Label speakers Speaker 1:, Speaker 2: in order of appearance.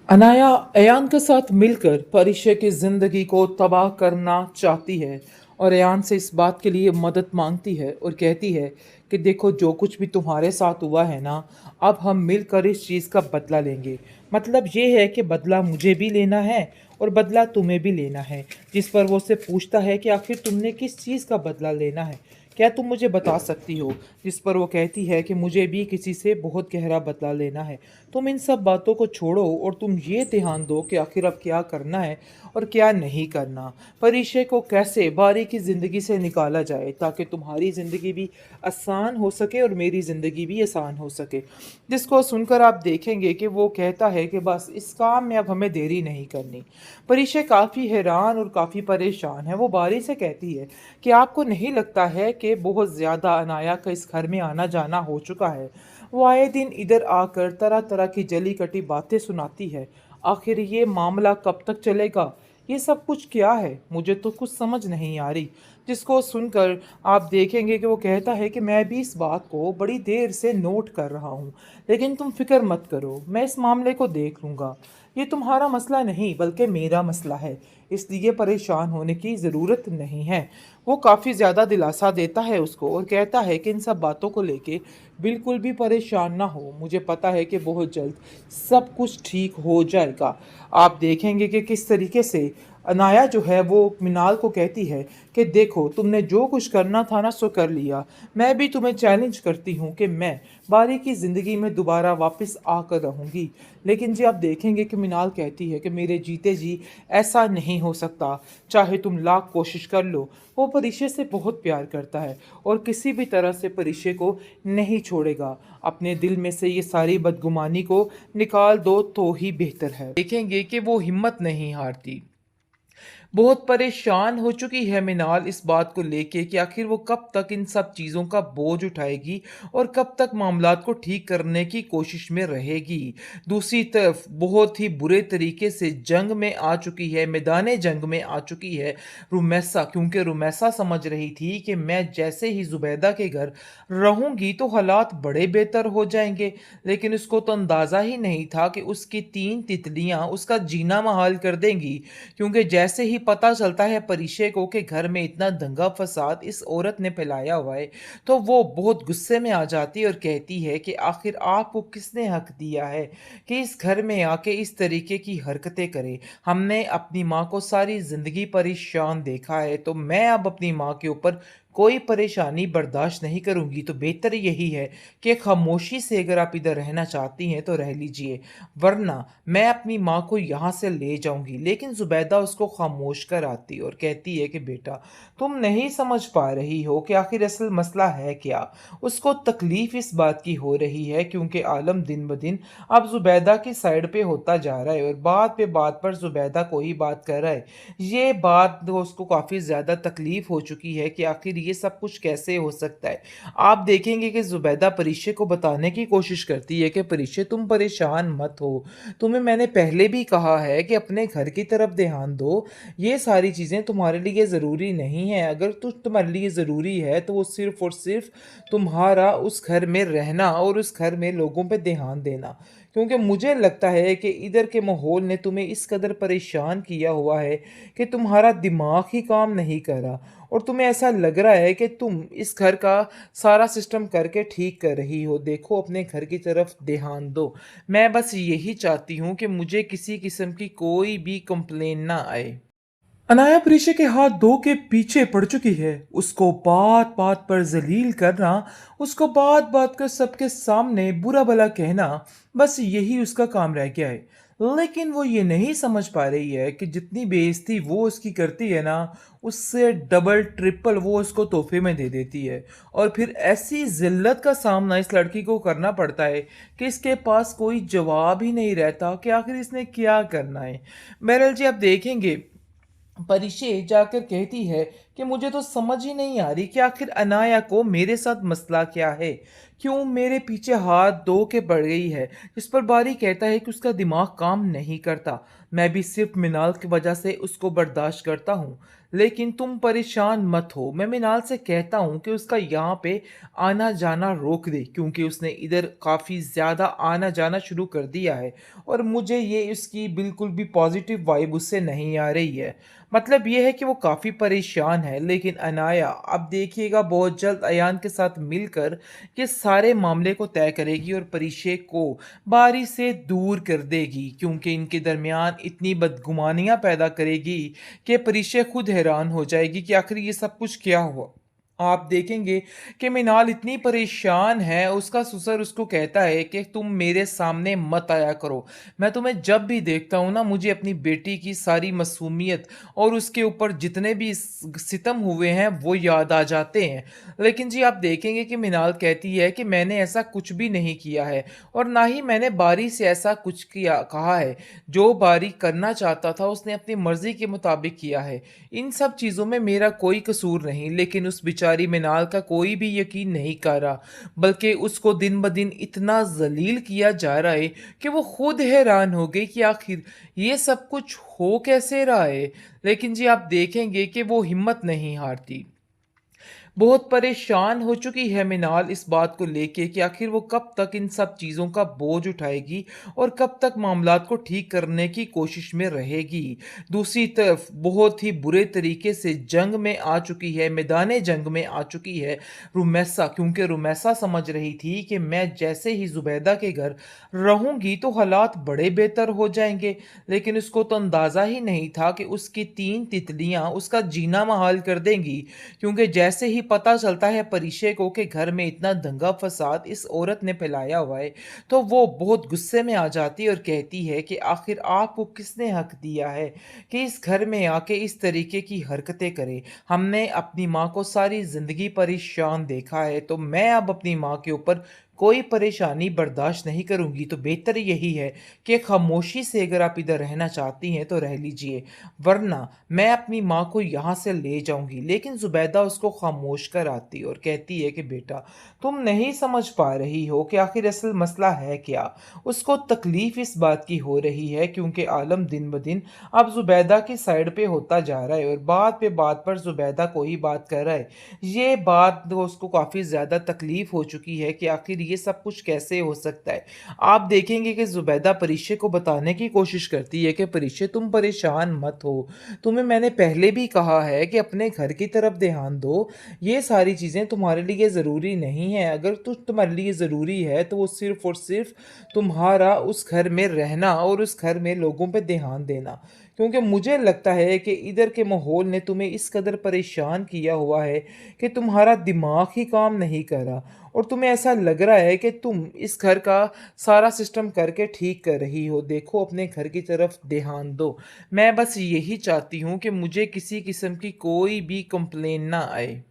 Speaker 1: अनाया अयान के साथ मिलकर परिशय की जिंदगी को तबाह करना चाहती है और अयान से इस बात के लिए मदद मांगती है और कहती है कि देखो जो कुछ भी तुम्हारे साथ हुआ है ना, अब हम मिलकर इस चीज़ का बदला लेंगे। मतलब ये है कि बदला मुझे भी लेना है और बदला तुम्हें भी लेना है। जिस पर वो उससे पूछता है कि आखिर तुमने किस चीज़ का बदला लेना है, क्या तुम मुझे बता सकती हो? जिस पर वो कहती है कि मुझे भी किसी से बहुत गहरा बदला लेना है। तुम इन सब बातों को छोड़ो और तुम ये ध्यान दो कि आखिर अब क्या करना है और क्या नहीं करना। परिचय को कैसे बारीकी ज़िंदगी से निकाला जाए ताकि तुम्हारी ज़िंदगी भी आसान हो सके और मेरी ज़िंदगी भी आसान हो सके। जिसको सुनकर आप देखेंगे कि वो कहता है कि बस इस काम में अब हमें देरी नहीं करनी। परिचय काफ़ी हैरान और काफ़ी परेशान है। वो बारी से कहती है कि आपको नहीं लगता है कि बहुत ज़्यादा अनाया का इस घर में आना जाना हो चुका है? वो आए दिन इधर आकर तरह तरह की जली कटी बातें सुनाती है। आखिर ये मामला कब तक चलेगा? ये सब कुछ क्या है? मुझे तो कुछ समझ नहीं आ रही। जिसको सुनकर आप देखेंगे कि वो कहता है कि मैं भी इस बात को बड़ी देर से नोट कर रहा हूँ, लेकिन तुम फिक्र मत करो, मैं इस मामले को देख लूँगा। ये तुम्हारा मसला नहीं बल्कि मेरा मसला है, इसलिए परेशान होने की ज़रूरत नहीं है। वो काफ़ी ज़्यादा दिलासा देता है उसको और कहता है कि इन सब बातों को लेके बिल्कुल भी परेशान ना हो, मुझे पता है कि बहुत जल्द सब कुछ ठीक हो जाएगा। आप देखेंगे कि किस तरीके से अनाया जो है वो मिनाल को कहती है कि देखो तुमने जो कुछ करना था ना सो कर लिया। मैं भी तुम्हें चैलेंज करती हूँ कि मैं बारी की ज़िंदगी में दोबारा वापस आकर रहूँगी। लेकिन जी आप देखेंगे कि मिनाल कहती है कि मेरे जीते जी ऐसा नहीं हो सकता, चाहे तुम लाख कोशिश कर लो। वो परिचय से बहुत प्यार करता है और किसी भी तरह से परिचय को नहीं छोड़ेगा। अपने दिल में से ये सारी बदगुमानी को निकाल दो तो ही बेहतर है। देखेंगे कि वो हिम्मत नहीं हारती। बहुत परेशान हो चुकी है मिनाल इस बात को लेके कि आखिर वो कब तक इन सब चीज़ों का बोझ उठाएगी और कब तक मामलात को ठीक करने की कोशिश में रहेगी। दूसरी तरफ बहुत ही बुरे तरीके से जंग में आ चुकी है, मैदान जंग में आ चुकी है रुमैसा, क्योंकि रुमैसा समझ रही थी कि मैं जैसे ही ज़ुबैदा के घर रहूंगी तो हालात बड़े बेहतर हो जाएंगे। लेकिन उसको तो अंदाज़ा ही नहीं था कि उसकी तीन तितलियां उसका जीना महाल कर देंगी, क्योंकि जैसे ही पता चलता है परिचय को कि घर में इतना दंगा फसाद इस औरत ने फैलाया हुआ है, तो वो बहुत गुस्से में आ जाती है और कहती है कि आखिर आपको किसने हक दिया है कि इस घर में आके इस तरीके की हरकतें करे। हमने अपनी माँ को सारी ज़िंदगी परेशान देखा है, तो मैं अब अपनी माँ के ऊपर कोई परेशानी बर्दाश्त नहीं करूंगी। तो बेहतर यही है कि खामोशी से अगर आप इधर रहना चाहती हैं तो रह लीजिए, वरना मैं अपनी माँ को यहाँ से ले जाऊंगी। लेकिन जुबैदा उसको खामोश कर आती और कहती है कि बेटा, तुम नहीं समझ पा रही हो कि आखिर असल मसला है क्या। उसको तकलीफ इस बात की हो रही है क्योंकि आलम दिन ब दिन अब जुबैदा की साइड पे होता जा रहा है और बात पे बात पर जुबैदा को ही बात कर रहा है। ये बात तो उसको काफ़ी ज़्यादा तकलीफ हो चुकी है कि आखिर ये सब कुछ कैसे हो सकता है। आप देखेंगे कि जुबैदा परिशे को बताने की कोशिश करती है कि परिशे तुम परेशान मत हो, तुम्हें मैंने पहले भी कहा है कि अपने घर की तरफ ध्यान दो। ये सारी चीज़ें तुम्हारे लिए ज़रूरी नहीं है। अगर तुम्हारे लिए ज़रूरी है तो वो सिर्फ़ और सिर्फ़ तुम्हारा उस घर में रहना और उस घर में लोगों पे ध्यान देना। क्योंकि मुझे लगता है कि इधर के माहौल ने तुम्हें इस कदर परेशान किया हुआ है कि तुम्हारा दिमाग ही काम नहीं कर रहा और तुम्हें ऐसा लग रहा है कि तुम इस घर का सारा सिस्टम करके ठीक कर रही हो। देखो अपने घर की तरफ ध्यान दो। मैं बस यही चाहती हूँ कि मुझे किसी किस्म की कोई भी कंप्लेन ना आए। अनाया प्रीशे के हाथ धो के पीछे पड़ चुकी है। उसको बात बात पर जलील करना, उसको बात बात कर सबके सामने बुरा भला कहना, बस यही उसका काम रह गया है। लेकिन वो ये नहीं समझ पा रही है कि जितनी बेइज्जती वो उसकी करती है ना, उससे डबल ट्रिपल वो उसको तोहफे में दे देती है। और फिर ऐसी जिल्लत का सामना इस लड़की को करना पड़ता है कि इसके पास कोई जवाब ही नहीं रहता कि आखिर इसने क्या करना है। बहरहाल जी आप देखेंगे परिशे जाकर कहती है कि मुझे तो समझ ही नहीं आ रही कि आखिर अनाया को मेरे साथ मसला क्या है। क्यों मेरे पीछे हाथ धो के पड़ गई है। इस पर बारी कहता है कि उसका दिमाग काम नहीं करता। मैं भी सिर्फ मिनाल की वजह से उसको बर्दाश्त करता हूँ। लेकिन तुम परेशान मत हो। मैं मिनाल से कहता हूँ कि उसका यहाँ पे आना जाना रोक दे, क्योंकि उसने इधर काफ़ी ज़्यादा आना जाना शुरू कर दिया है और मुझे ये इसकी बिल्कुल भी पॉजिटिव वाइब उससे नहीं आ रही है। मतलब ये है कि वो काफ़ी परेशान है। लेकिन अनाया अब देखिएगा बहुत जल्द अयान के साथ मिलकर ये सारे मामले को तय करेगी और परिचय को बारी से दूर कर देगी, क्योंकि इनके दरमियान इतनी बदगुमानियां पैदा करेगी कि परिचय खुद हैरान हो जाएगी कि आखिर ये सब कुछ क्या हुआ। आप देखेंगे कि मिनाल इतनी परेशान है, उसका ससुर उसको कहता है कि तुम मेरे सामने मत आया करो। मैं तुम्हें जब भी देखता हूँ ना, मुझे अपनी बेटी की सारी मासूमियत और उसके ऊपर जितने भी सितम हुए हैं वो याद आ जाते हैं। लेकिन जी आप देखेंगे कि मिनाल कहती है कि मैंने ऐसा कुछ भी नहीं किया है और ना ही मैंने बारी से ऐसा कुछ किया कहा है। जो बारी करना चाहता था उसने अपनी मर्जी के मुताबिक किया है। इन सब चीज़ों में मेरा कोई कसूर नहीं। लेकिन उस बेचारी मिनाल का कोई भी यकीन नहीं कर रहा, बल्कि उसको दिन ब दिन इतना जलील किया जा रहा है कि वो खुद हैरान हो गई कि आखिर ये सब कुछ हो कैसे रहा है। लेकिन जी आप देखेंगे कि वो हिम्मत नहीं हारती। बहुत परेशान हो चुकी है मिनाल इस बात को लेके कि आखिर वो कब तक इन सब चीज़ों का बोझ उठाएगी और कब तक मामलात को ठीक करने की कोशिश में रहेगी। दूसरी तरफ बहुत ही बुरे तरीके से जंग में आ चुकी है, मैदान जंग में आ चुकी है रुमैसा, क्योंकि रुमैसा समझ रही थी कि मैं जैसे ही जुबैदा के घर रहूंगी तो हालात बड़े बेहतर हो जाएंगे। लेकिन उसको तो अंदाज़ा ही नहीं था कि उसकी 3 तितलियां उसका जीना महाल कर देंगी, क्योंकि जैसे ही पता चलता है परिचय को कि घर में इतना दंगा फसाद इस औरत ने फैलाया हुआ है, तो वो बहुत गुस्से में आ जाती है और कहती है कि आखिर आपको किसने हक दिया है कि इस घर में आके इस तरीके की हरकतें करे। हमने अपनी माँ को सारी जिंदगी परेशान देखा है, तो मैं अब अपनी माँ के ऊपर कोई परेशानी बर्दाश्त नहीं करूंगी। तो बेहतर यही है कि खामोशी से अगर आप इधर रहना चाहती हैं तो रह लीजिए, वरना मैं अपनी माँ को यहाँ से ले जाऊंगी। लेकिन जुबैदा उसको खामोश कर आती और कहती है कि बेटा, तुम नहीं समझ पा रही हो कि आखिर असल मसला है क्या। उसको तकलीफ इस बात की हो रही है क्योंकि आलम दिन ब दिन अब जुबैदा की साइड पे होता जा रहा है और बात पे बात पर जुबैदा को ही बात कर रहा है। ये बात तो उसको काफ़ी ज़्यादा तकलीफ हो चुकी है कि आखिर ये सब कुछ कैसे हो सकता है। आप देखेंगे कि जुबैदा परिश्य को बताने की कोशिश करती है कि परिश्य तुम परेशान मत हो, तुम्हें मैंने पहले भी कहा है कि अपने घर की तरफ ध्यान दो। ये सारी चीज़ें तुम्हारे लिए ज़रूरी नहीं है। अगर तुम्हारे लिए ज़रूरी है तो वो सिर्फ़ और सिर्फ़ तुम्हारा उस घर में रहना और उस घर में लोगों पे ध्यान देना। क्योंकि मुझे लगता है कि इधर के माहौल ने तुम्हें इस कदर परेशान किया हुआ है कि तुम्हारा दिमाग ही काम नहीं कर रहा और तुम्हें ऐसा लग रहा है कि तुम इस घर का सारा सिस्टम करके ठीक कर रही हो। देखो अपने घर की तरफ ध्यान दो। मैं बस यही चाहती हूँ कि मुझे किसी किस्म की कोई भी कंप्लेन ना आए।